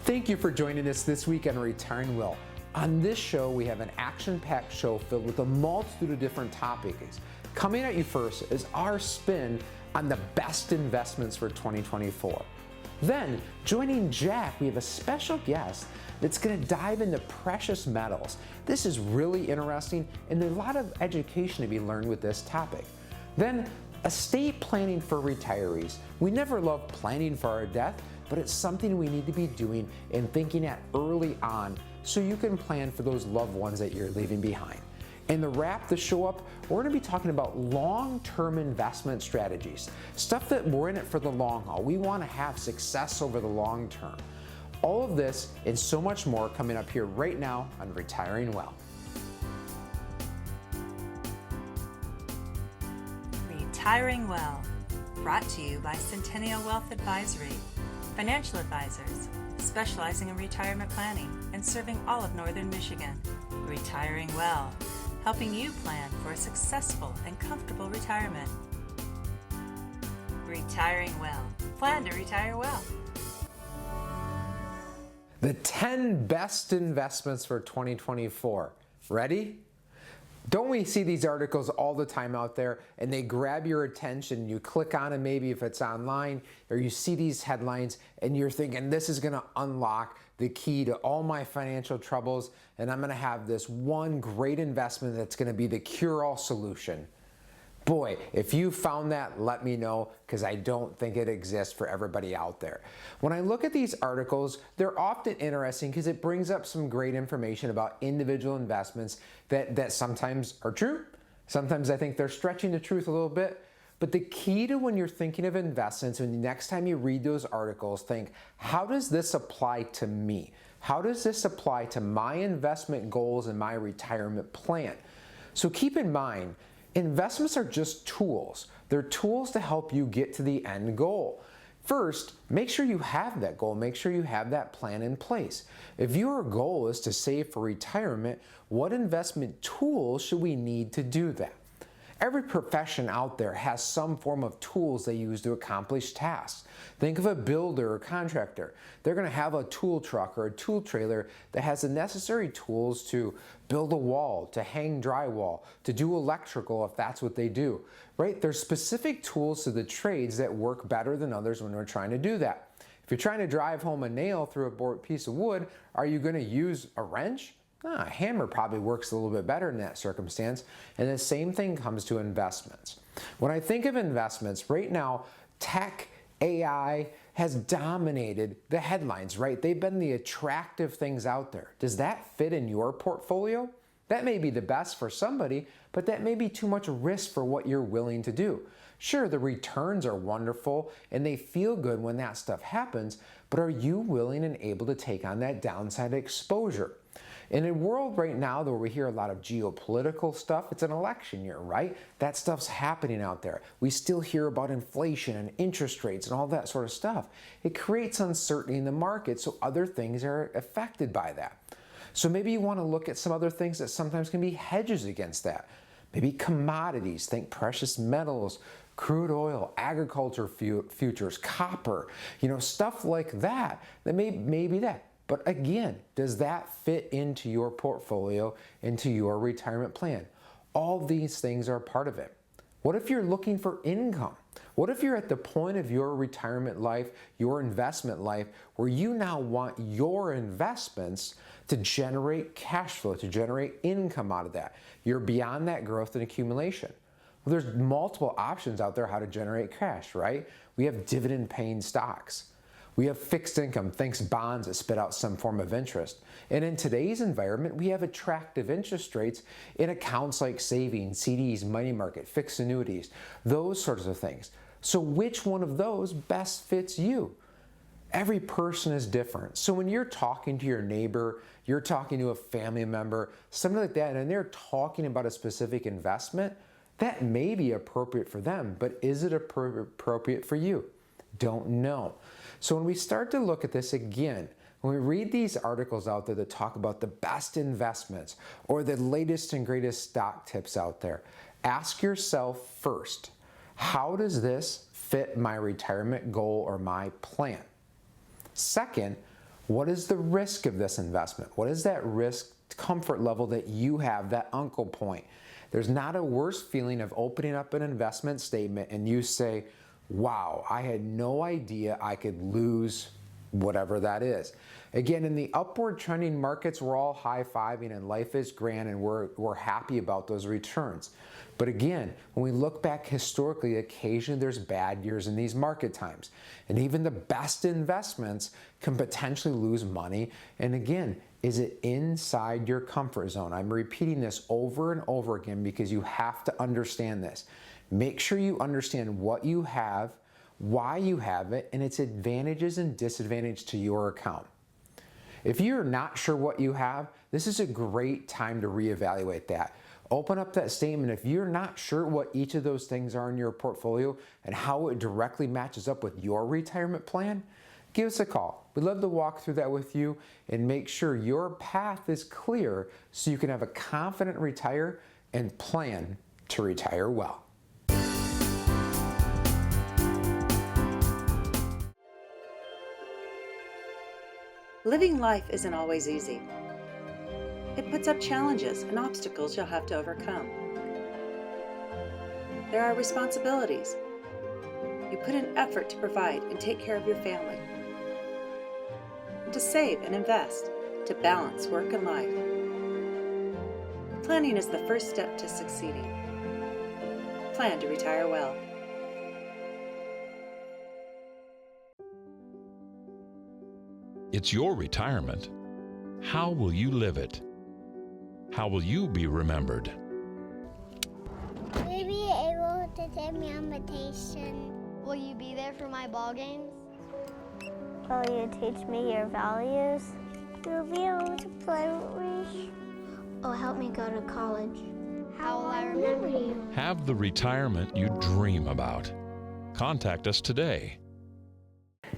Thank you for joining us this week on Retiring Well. On this show, we have an action-packed show filled with a multitude of different topics. Coming at you first is our spin on the best investments for 2024. Then, joining Jack, we have a special guest that's going to dive into precious metals. This is really interesting, and there's a lot of education to be learned with this topic. Then, estate planning for retirees. We never love planning for our death, but it's something we need to be doing and thinking at early on so you can plan for those loved ones that you're leaving behind. And to wrap the show up, we're going to be talking about long-term investment strategies, stuff that we're in it for the long haul. We want to have success over the long term. All of this and so much more coming up here right now on Retiring Well. Retiring Well, brought to you by Centennial Wealth Advisory, financial advisors specializing in retirement planning and serving all of Northern Michigan. Retiring Well, helping you plan for a successful and comfortable retirement. Retiring Well, plan to retire well. The 10 best investments for 2024. Ready? Don't we see these articles all the time out there and they grab your attention? You click on it maybe if it's online, or you see these headlines and you're thinking this is going to unlock the key to all my financial troubles and I'm going to have this one great investment that's going to be the cure-all solution. Boy, if you found that, let me know, because I don't think it exists for everybody out there. When I look at these articles, they're often interesting because it brings up some great information about individual investments that sometimes are true. Sometimes I think they're stretching the truth a little bit. But the key to when you're thinking of investments, when the next time you read those articles, think, how does this apply to me? How does this apply to my investment goals and my retirement plan? So keep in mind, investments are just tools. They're tools to help you get to the end goal. First, make sure you have that goal. Make sure you have that plan in place. If your goal is to save for retirement, what investment tools should we need to do that? Every profession out there has some form of tools they use to accomplish tasks. Think of a builder or contractor. They're going to have a tool truck or a tool trailer that has the necessary tools to build a wall, to hang drywall, to do electrical if that's what they do, right? There's specific tools to the trades that work better than others when we're trying to do that. If you're trying to drive home a nail through a piece of wood, are you going to use a wrench? A hammer probably works a little bit better in that circumstance. And the same thing comes to investments. When I think of investments, right now, tech, AI has dominated the headlines, right? They've been the attractive things out there. Does that fit in your portfolio? That may be the best for somebody, but that may be too much risk for what you're willing to do. Sure, the returns are wonderful and they feel good when that stuff happens, but are you willing and able to take on that downside exposure? In a world right now where we hear a lot of geopolitical stuff, it's an election year, right? That stuff's happening out there. We still hear about inflation and interest rates and all that sort of stuff. It creates uncertainty in the market, so other things are affected by that. So maybe you want to look at some other things that sometimes can be hedges against that. Maybe commodities, think precious metals, crude oil, agriculture futures, copper, stuff like that. That may be that. But again, does that fit into your portfolio, into your retirement plan? All these things are part of it. What if you're looking for income? What if you're at the point of your retirement life, your investment life, where you now want your investments to generate cash flow, to generate income out of that? You're beyond that growth and accumulation. Well, there's multiple options out there how to generate cash, right? We have dividend-paying stocks. We have fixed income, thanks bonds that spit out some form of interest. And in today's environment, we have attractive interest rates in accounts like savings, CDs, money market, fixed annuities, those sorts of things. So which one of those best fits you? Every person is different. So when you're talking to your neighbor, you're talking to a family member, something like that, and they're talking about a specific investment, that may be appropriate for them, but is it appropriate for you? Don't know. So when we start to look at this again, when we read these articles out there that talk about the best investments or the latest and greatest stock tips out there, ask yourself first, how does this fit my retirement goal or my plan? Second, What is the risk of this investment? What is that risk comfort level that you have, that uncle point? There's not a worse feeling of opening up an investment statement and you say, wow, I had no idea I could lose whatever that is. Again, in the upward trending markets, we're all high-fiving and life is grand and we're happy about those returns. But again, when we look back historically, occasionally there's bad years in these market times. And even the best investments can potentially lose money. And again, is it inside your comfort zone? I'm repeating this over and over again because you have to understand this. Make sure you understand what you have, why you have it, and its advantages and disadvantages to your account. If you're not sure what you have, this is a great time to reevaluate that. Open up that statement. If you're not sure what each of those things are in your portfolio and how it directly matches up with your retirement plan, give us a call. We'd love to walk through that with you and make sure your path is clear so you can have a confident retire and plan to retire well. Living life isn't always easy. It puts up challenges and obstacles you'll have to overcome. There are responsibilities. You put in effort to provide and take care of your family, and to save and invest, to balance work and life. Planning is the first step to succeeding. Plan to retire well. It's your retirement. How will you live it? How will you be remembered? Will you be able to send me an invitation? Will you be there for my ball games? Will you teach me your values? Will you be able to play with me? Oh, help me go to college. How will I remember you? Have the retirement you dream about. Contact us today.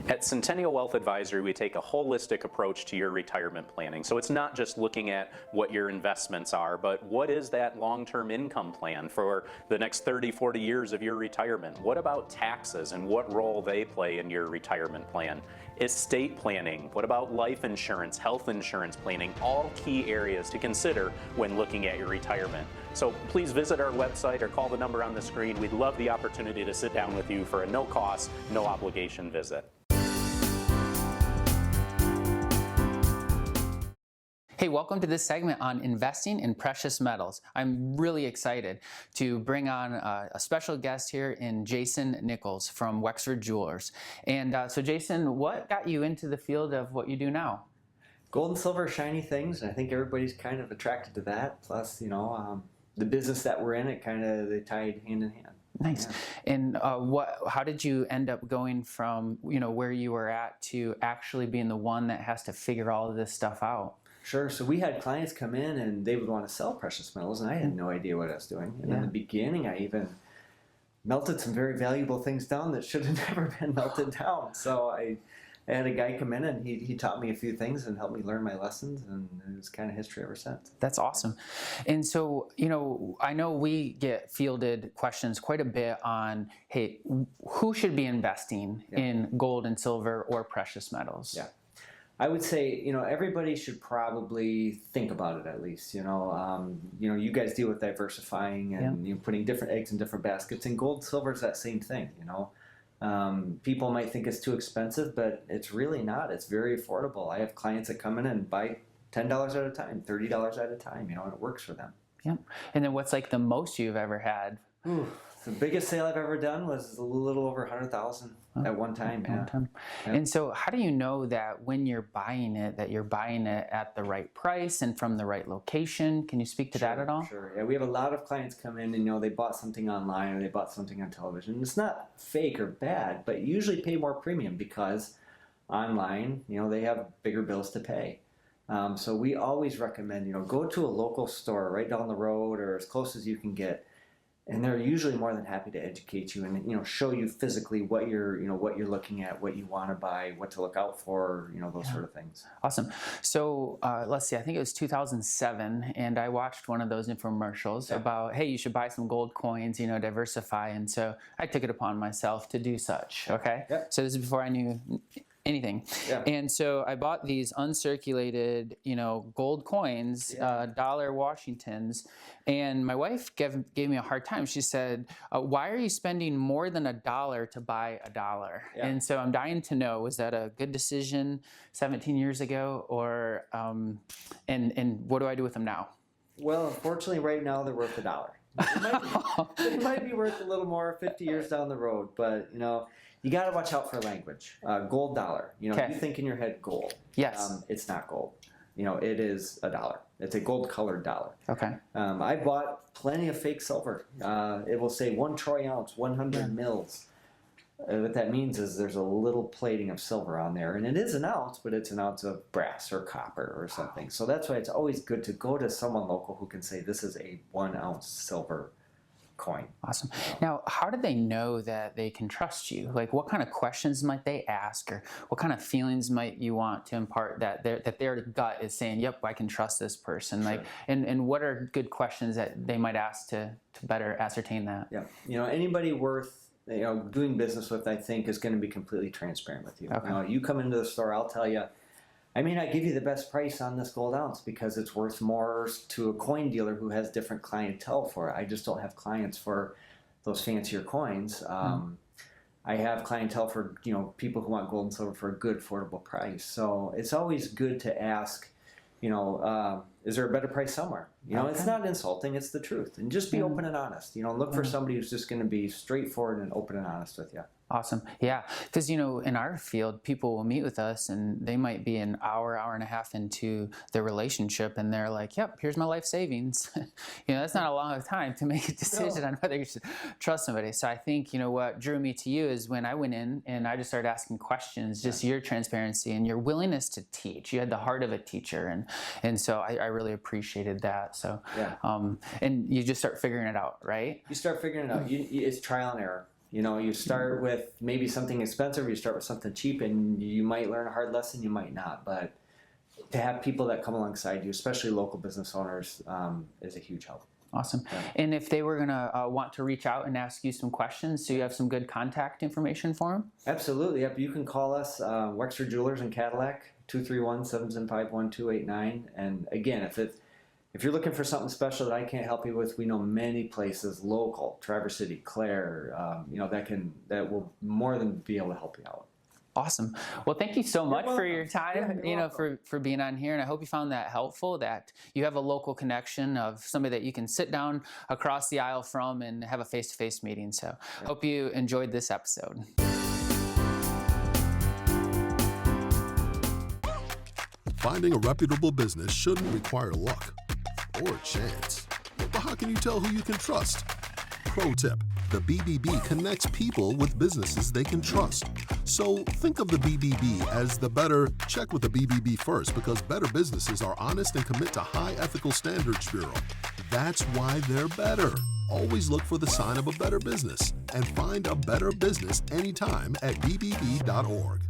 At Centennial Wealth Advisory, we take a holistic approach to your retirement planning. So it's not just looking at what your investments are, but what is that long-term income plan for the next 30, 40 years of your retirement? What about taxes and what role they play in your retirement plan? Estate planning, what about life insurance, health insurance planning, all key areas to consider when looking at your retirement. So please visit our website or call the number on the screen. We'd love the opportunity to sit down with you for a no-cost, no-obligation visit. Hey, welcome to this segment on investing in precious metals. I'm really excited to bring on a special guest here in Jason Nichols from Wexford Jewelers. And so Jason, what got you into the field of what you do now? Gold and silver, shiny things, and I think everybody's kind of attracted to that. Plus, the business that we're in, they tied hand in hand. Nice. Yeah. And how did you end up going from where you were at to actually being the one that has to figure all of this stuff out? Sure. So we had clients come in and they would want to sell precious metals, and I had no idea what I was doing. And in the beginning, I even melted some very valuable things down that should have never been melted down. So I had a guy come in and he taught me a few things and helped me learn my lessons, and it was kind of history ever since. That's awesome. And so, I know we get fielded questions quite a bit on, hey, who should be investing in gold and silver or precious metals? Yeah. I would say, everybody should probably think about it at least. You guys deal with diversifying and putting different eggs in different baskets. And gold, silver is that same thing. People might think it's too expensive, but it's really not. It's very affordable. I have clients that come in and buy $10 at a time, $30 at a time. And it works for them. Yeah. And then what's like the most you've ever had? Ooh, the biggest sale I've ever done was a little over $100,000 at one time. Yeah. And so how do you know that when you're buying it, that you're buying it at the right price and from the right location? Can you speak to that at all? Sure. Yeah, we have a lot of clients come in and, they bought something online or they bought something on television. It's not fake or bad, but you usually pay more premium because online, they have bigger bills to pay. So we always recommend, go to a local store right down the road or as close as you can get. And they're usually more than happy to educate you and show you physically what you're looking at, what you want to buy, what to look out for, those sort of things. Awesome. So let's see, I think it was 2007, and I watched one of those infomercials about, hey, you should buy some gold coins, diversify. And so I took it upon myself to do such. Okay. Yep. So this is before I knew anything. Yeah. And so I bought these uncirculated, gold coins, dollar Washingtons, and my wife gave me a hard time. She said, why are you spending more than $1 to buy $1? Yeah. And so I'm dying to know, was that a good decision 17 years ago, or, and what do I do with them now? Well, unfortunately, right now they're worth $1. They might be worth a little more 50 years down the road, but you got to watch out for language. Gold dollar. Okay. You think in your head gold. Yes. It's not gold. It is $1. It's a gold-colored dollar. Okay. I bought plenty of fake silver. It will say 1 troy ounce, 100 mils. What that means is there's a little plating of silver on there, and it is an ounce, but it's an ounce of brass or copper or something. So that's why it's always good to go to someone local who can say this is a 1 ounce silver coin. Awesome. Now, how do they know that they can trust you? Like, what kind of questions might they ask, or what kind of feelings might you want to impart that their gut is saying, "Yep, I can trust this person"? Sure. Like, and what are good questions that they might ask to better ascertain that? Yeah. Anybody worth doing business with, I think, is going to be completely transparent with you. Okay. You come into the store, I'll tell you, I may not give you the best price on this gold ounce because it's worth more to a coin dealer who has different clientele for it. I just don't have clients for those fancier coins. I have clientele for people who want gold and silver for a good, affordable price. So it's always good to ask, is there a better price somewhere? It's not insulting, it's the truth. And just be open and honest. Look for somebody who's just going to be straightforward and open and honest with you. Awesome. Yeah. Because, in our field, people will meet with us and they might be an hour and a half into their relationship and they're like, yep, here's my life savings. That's not a long time to make a decision on whether you should trust somebody. So I think, what drew me to you is when I went in and I just started asking questions, just your transparency and your willingness to teach. You had the heart of a teacher. And so I really appreciated that. So, and you just start figuring it out, right? You start figuring it out. It's trial and error. You start with maybe something expensive, you start with something cheap, and you might learn a hard lesson, you might not. But to have people that come alongside you, especially local business owners, is a huge help. Awesome. Yeah. And if they were going to want to reach out and ask you some questions, so you have some good contact information for them? Absolutely. Yep. You can call us, Wexford Jewelers in Cadillac, 231-775-1289. And again, if you're looking for something special that I can't help you with, we know many places local, Traverse City, Clare, that will more than be able to help you out. Awesome. Well, thank you so much for your time, for being on here. And I hope you found that helpful, that you have a local connection of somebody that you can sit down across the aisle from and have a face-to-face meeting. So I hope you enjoyed this episode. Finding a reputable business shouldn't require luck or chance. But how can you tell who you can trust? Pro tip: the BBB connects people with businesses they can trust. So think of the BBB as the better. Check with the BBB first, because better businesses are honest and commit to high ethical standards bureau. That's why they're better. Always look for the sign of a better business and find a better business anytime at bbb.org.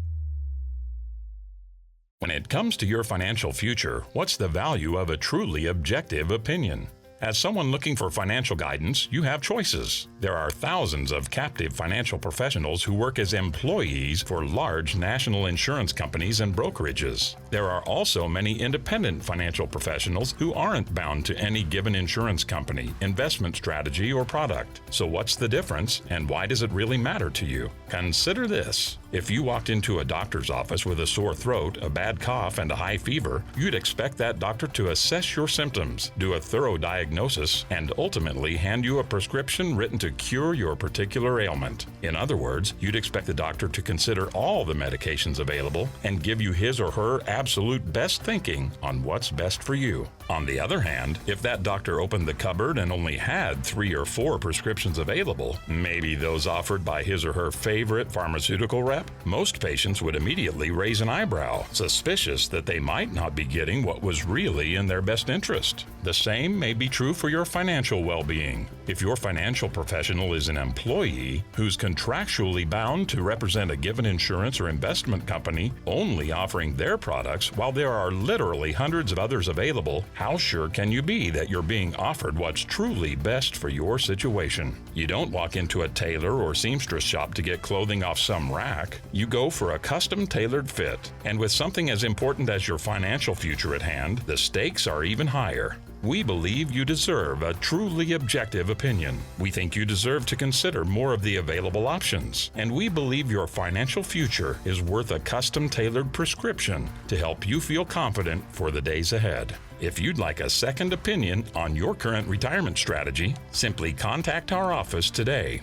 When it comes to your financial future, what's the value of a truly objective opinion? As someone looking for financial guidance, you have choices. There are thousands of captive financial professionals who work as employees for large national insurance companies and brokerages. There are also many independent financial professionals who aren't bound to any given insurance company, investment strategy, or product. So what's the difference, and why does it really matter to you? Consider this. If you walked into a doctor's office with a sore throat, a bad cough, and a high fever, you'd expect that doctor to assess your symptoms, do a thorough diagnosis, and ultimately hand you a prescription written to cure your particular ailment. In other words, you'd expect the doctor to consider all the medications available and give you his or her absolute best thinking on what's best for you. On the other hand, if that doctor opened the cupboard and only had 3 or 4 prescriptions available, maybe those offered by his or her favorite pharmaceutical rep, most patients would immediately raise an eyebrow, suspicious that they might not be getting what was really in their best interest. The same may be true for your financial well-being. If your financial professional is an employee who's contractually bound to represent a given insurance or investment company, only offering their products while there are literally hundreds of others available, how sure can you be that you're being offered what's truly best for your situation? You don't walk into a tailor or seamstress shop to get clothes clothing off some rack. You go for a custom-tailored fit. And with something as important as your financial future at hand, the stakes are even higher. We believe you deserve a truly objective opinion. We think you deserve to consider more of the available options. And we believe your financial future is worth a custom-tailored prescription to help you feel confident for the days ahead. If you'd like a second opinion on your current retirement strategy, simply contact our office today.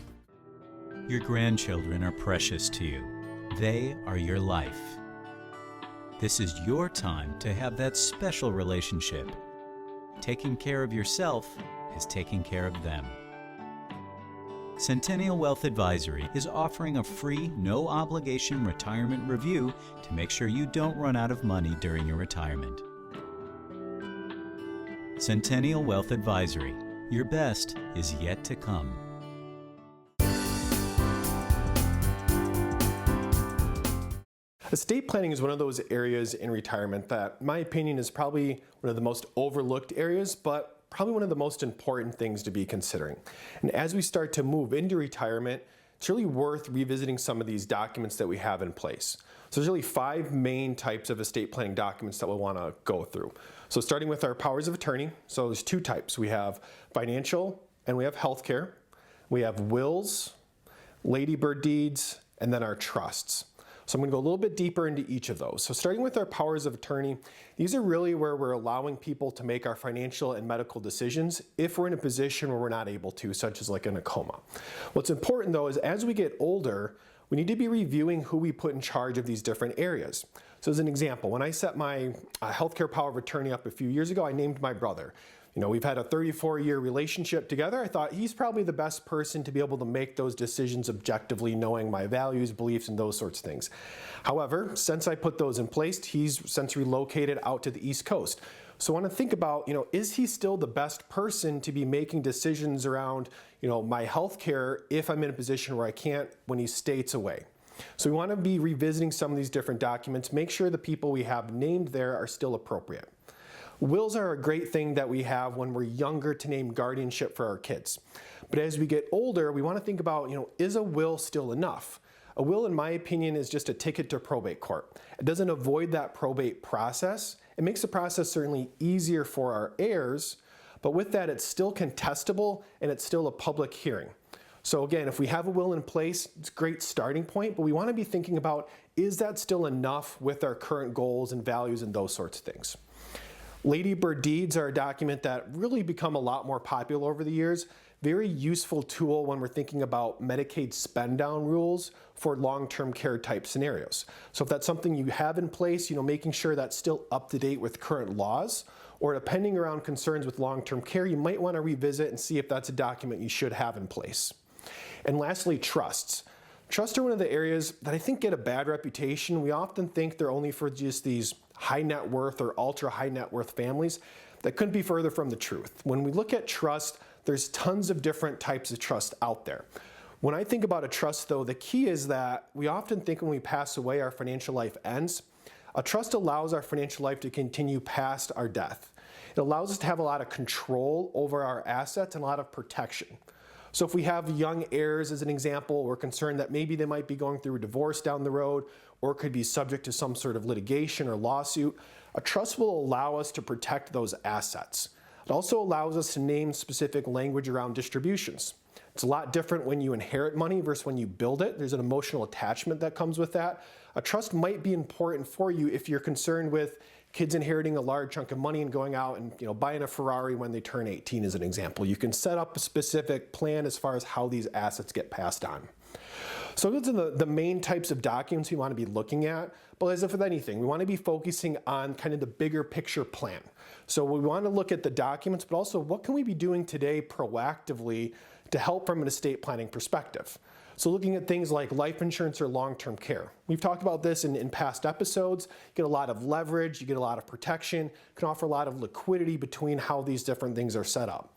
Your grandchildren are precious to you. They are your life. This is your time to have that special relationship. Taking care of yourself is taking care of them. Centennial Wealth Advisory is offering a free, no-obligation retirement review to make sure you don't run out of money during your retirement. Centennial Wealth Advisory. Your best is yet to come. Estate planning is one of those areas in retirement that, in my opinion, is probably one of the most overlooked areas, but probably one of the most important things to be considering. And as we start to move into retirement, it's really worth revisiting some of these documents that we have in place. So there's really 5 main types of estate planning documents that we'll want to go through. So starting with our powers of attorney, so there's 2 types. We have financial and we have healthcare. We have wills, ladybird deeds, and then our trusts. So I'm going to go a little bit deeper into each of those. So starting with our powers of attorney, these are really where we're allowing people to make our financial and medical decisions if we're in a position where we're not able to, such as like in a coma. What's important though is as we get older, we need to be reviewing who we put in charge of these different areas. So as an example, when I set my healthcare power of attorney up a few years ago, I named my brother. You know, we've had a 34-year relationship together. I thought he's probably the best person to be able to make those decisions objectively, knowing my values, beliefs, and those sorts of things. However, since I put those in place, he's since relocated out to the East Coast. So I want to think about, is he still the best person to be making decisions around, my health care if I'm in a position where I can't when he states away? So we want to be revisiting some of these different documents, make sure the people we have named there are still appropriate. Wills are a great thing that we have when we're younger to name guardianship for our kids. But as we get older, we want to think about, is a will still enough? A will, in my opinion, is just a ticket to probate court. It doesn't avoid that probate process. It makes the process certainly easier for our heirs, but with that, it's still contestable and it's still a public hearing. So again, if we have a will in place, it's a great starting point, but we want to be thinking about, is that still enough with our current goals and values and those sorts of things? Ladybird deeds are a document that really become a lot more popular over the years. Very useful tool when we're thinking about Medicaid spend down rules for long-term care type scenarios. So if that's something you have in place, making sure that's still up to date with current laws, or depending around concerns with long-term care, you might want to revisit and see if that's a document you should have in place. And lastly, trusts. Trusts are one of the areas that I think get a bad reputation. We often think they're only for just these high net worth or ultra high net worth families. That couldn't be further from the truth. When we look at trust, there's tons of different types of trust out there. When I think about a trust though, the key is that we often think when we pass away, our financial life ends. A trust allows our financial life to continue past our death. It allows us to have a lot of control over our assets and a lot of protection. So if we have young heirs, as an example, we're concerned that maybe they might be going through a divorce down the road or could be subject to some sort of litigation or lawsuit, a trust will allow us to protect those assets. It also allows us to name specific language around distributions. It's a lot different when you inherit money versus when you build it. There's an emotional attachment that comes with that. A trust might be important for you if you're concerned with kids inheriting a large chunk of money and going out and buying a Ferrari when they turn 18 as an example. You can set up a specific plan as far as how these assets get passed on. So those are the main types of documents we want to be looking at. But as if with anything, we want to be focusing on kind of the bigger picture plan. So we want to look at the documents, but also what can we be doing today proactively to help from an estate planning perspective. So looking at things like life insurance or long-term care. We've talked about this in past episodes. You get a lot of leverage, you get a lot of protection, can offer a lot of liquidity between how these different things are set up.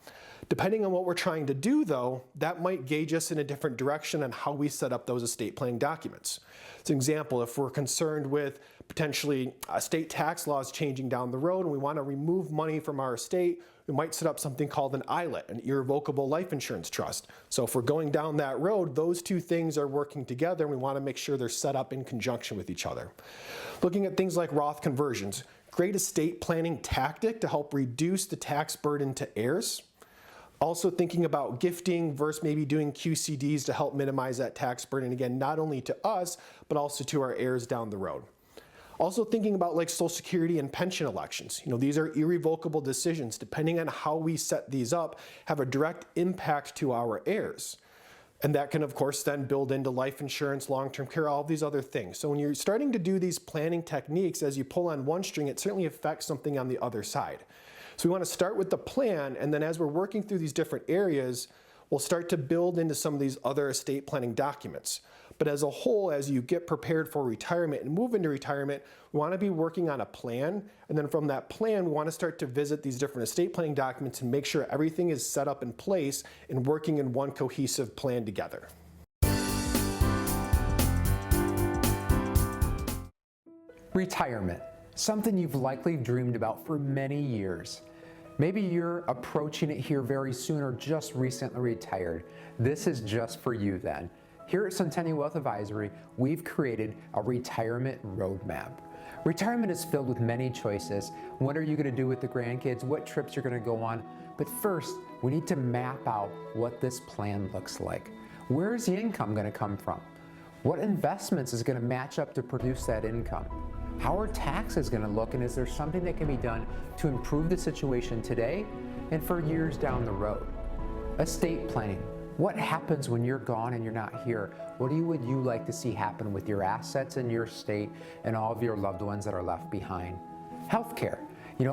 Depending on what we're trying to do though, that might gauge us in a different direction on how we set up those estate planning documents. As an example, if we're concerned with potentially estate tax laws changing down the road and we want to remove money from our estate, we might set up something called an ILIT, an irrevocable life insurance trust. So if we're going down that road, those two things are working together and we want to make sure they're set up in conjunction with each other. Looking at things like Roth conversions, great estate planning tactic to help reduce the tax burden to heirs. Also thinking about gifting versus maybe doing QCDs to help minimize that tax burden, again, not only to us, but also to our heirs down the road. Also thinking about like Social Security and pension elections. These are irrevocable decisions. Depending on how we set these up, have a direct impact to our heirs. And that can, of course, then build into life insurance, long-term care, all of these other things. So when you're starting to do these planning techniques, as you pull on one string, it certainly affects something on the other side. So we want to start with the plan, and then as we're working through these different areas, we'll start to build into some of these other estate planning documents. But as a whole, as you get prepared for retirement and move into retirement, we want to be working on a plan, and then from that plan, we want to start to visit these different estate planning documents and make sure everything is set up in place and working in one cohesive plan together. Retirement, something you've likely dreamed about for many years. Maybe you're approaching it here very soon or just recently retired. This is just for you then. Here at Centennial Wealth Advisory, we've created a retirement roadmap. Retirement is filled with many choices. What are you going to do with the grandkids? What trips you're going to go on? But first, we need to map out what this plan looks like. Where is the income going to come from? What investments is going to match up to produce that income? How are taxes going to look, and is there something that can be done to improve the situation today and for years down the road? Estate planning. What happens when you're gone and you're not here? What would you like to see happen with your assets in your estate and all of your loved ones that are left behind? Healthcare.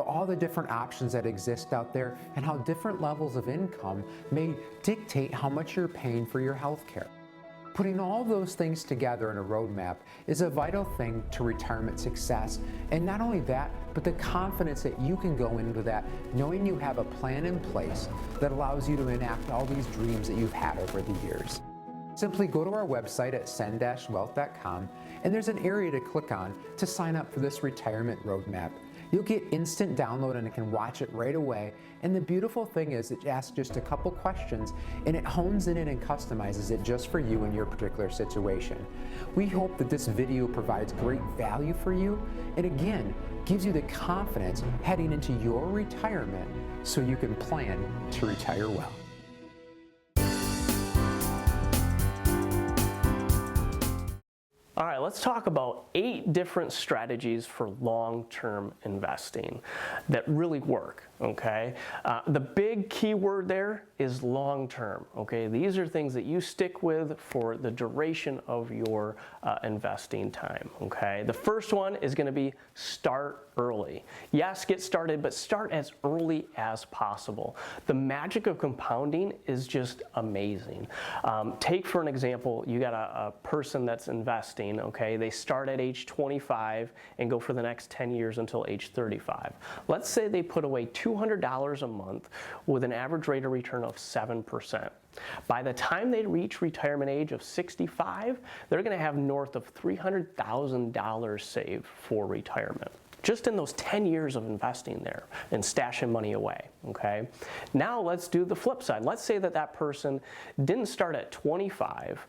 All the different options that exist out there and how different levels of income may dictate how much you're paying for your healthcare. Putting all those things together in a roadmap is a vital thing to retirement success. And not only that, but the confidence that you can go into that knowing you have a plan in place that allows you to enact all these dreams that you've had over the years. Simply go to our website at cen-wealth.com and there's an area to click on to sign up for this retirement roadmap. You'll get instant download and you can watch it right away. And the beautiful thing is it asks just a couple questions and it hones in it and customizes it just for you and your particular situation. We hope that this video provides great value for you and again, gives you the confidence heading into your retirement so you can plan to retire well. All right, let's talk about 8 different strategies for long-term investing that really work, okay? The big key word there is long-term, okay? These are things that you stick with for the duration of your investing time, okay? The first one is gonna be start early. Yes, get started, but start as early as possible. The magic of compounding is just amazing. Take for an example, you got a person that's investing, okay? They start at age 25 and go for the next 10 years until age 35. Let's say they put away $200 a month with an average rate of return of 7%. By the time they reach retirement age of 65, they're going to have north of $300,000 saved for retirement. Just in those 10 years of investing there and stashing money away, okay? Now let's do the flip side. Let's say that that person didn't start at 25,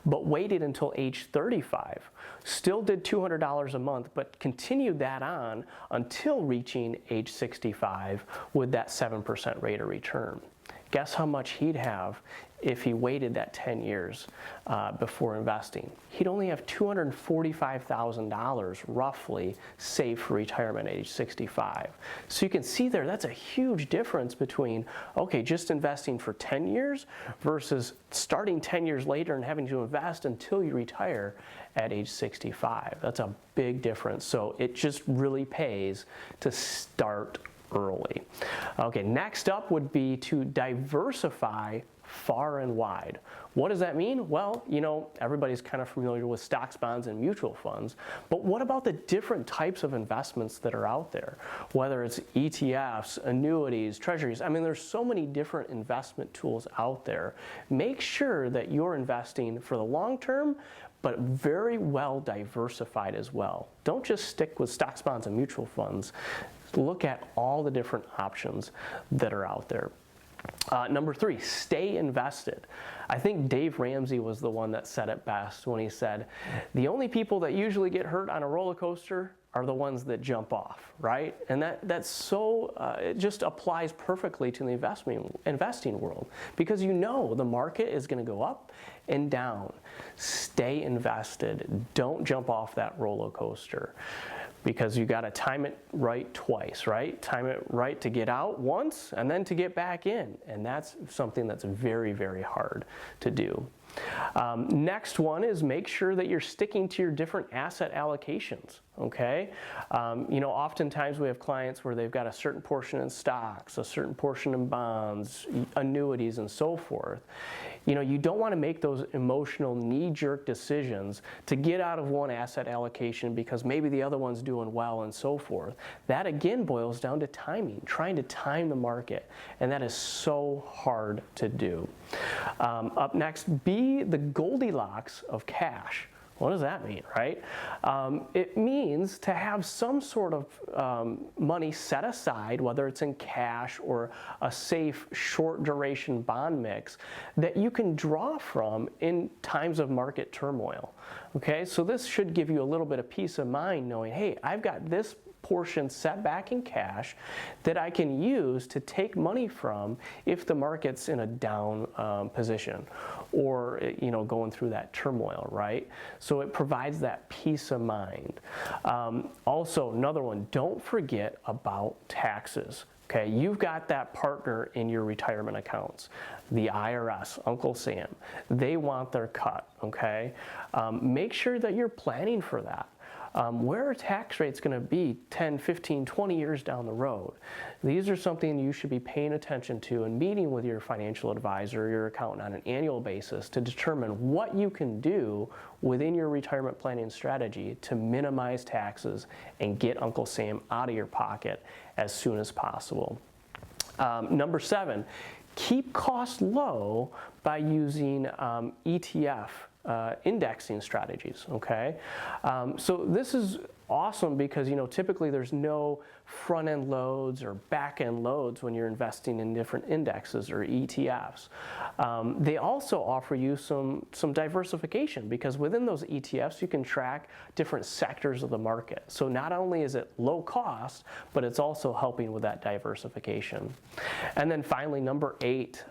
but waited until age 35, still did $200 a month, but continued that on until reaching age 65 with that 7% rate of return. Guess how much he'd have if he waited that 10 years before investing? He'd only have $245,000 roughly saved for retirement at age 65. So you can see there, that's a huge difference between, okay, just investing for 10 years versus starting 10 years later and having to invest until you retire at age 65. That's a big difference. So it just really pays to start early. Okay, next up would be to diversify far and wide. What does that mean? Well, you know, everybody's kind of familiar with stocks, bonds, and mutual funds, but what about the different types of investments that are out there? Whether it's ETFs, annuities, treasuries, I mean, there's so many different investment tools out there. Make sure that you're investing for the long term, but very well diversified as well. Don't just stick with stocks, bonds, and mutual funds. Look at all the different options that are out there. Number 3, stay invested. I think Dave Ramsey was the one that said it best when he said, the only people that usually get hurt on a roller coaster are the ones that jump off, right? And that's so, it just applies perfectly to the investing world, because you know the market is going to go up and down. Stay invested. Don't jump off that roller coaster, because you got to time it right twice, right? Time it right to get out once and then to get back in. And that's something that's very, very hard to do. Next one is make sure that you're sticking to your different asset allocations, okay? You know, oftentimes we have clients where they've got a certain portion in stocks, a certain portion in bonds, annuities, and so forth. You know, you don't want to make those emotional knee-jerk decisions to get out of one asset allocation because maybe the other one's doing well and so forth. That again boils down to timing, trying to time the market, and that is so hard to do. Up next, be the Goldilocks of cash. What does that mean, right? It means to have some sort of money set aside, whether it's in cash or a safe short duration bond mix that you can draw from in times of market turmoil. Okay, so this should give you a little bit of peace of mind knowing, hey, I've got this portion set back in cash that I can use to take money from if the market's in a down position or, you know, going through that turmoil, right? So it provides that peace of mind. Also, another one, don't forget about taxes. Okay, you've got that partner in your retirement accounts, the IRS, Uncle Sam. They want their cut, okay? Make sure that you're planning for that. Where are tax rates going to be 10, 15, 20 years down the road? These are something you should be paying attention to and meeting with your financial advisor or your accountant on an annual basis to determine what you can do within your retirement planning strategy to minimize taxes and get Uncle Sam out of your pocket as soon as possible. Number 7, keep costs low by using ETF indexing strategies, okay? So this is awesome because, you know, typically there's no front-end loads or back-end loads when you're investing in different indexes or ETFs. They also offer you some diversification because within those ETFs you can track different sectors of the market. So not only is it low cost, but it's also helping with that diversification. And then finally, number 8,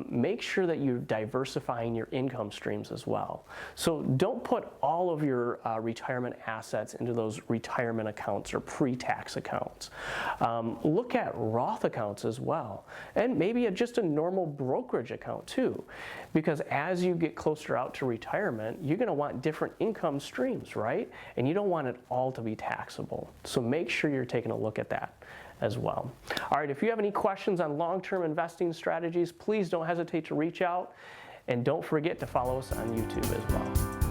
make sure that you're diversifying your income streams as well. So don't put all of your retirement assets into those retirement accounts or pre-tax accounts. Look at Roth accounts as well, and maybe just a normal brokerage account too, because as you get closer out to retirement, you're going to want different income streams, right? And you don't want it all to be taxable. So make sure you're taking a look at that as well. All right, if you have any questions on long-term investing strategies, please don't hesitate to reach out, and don't forget to follow us on YouTube as well.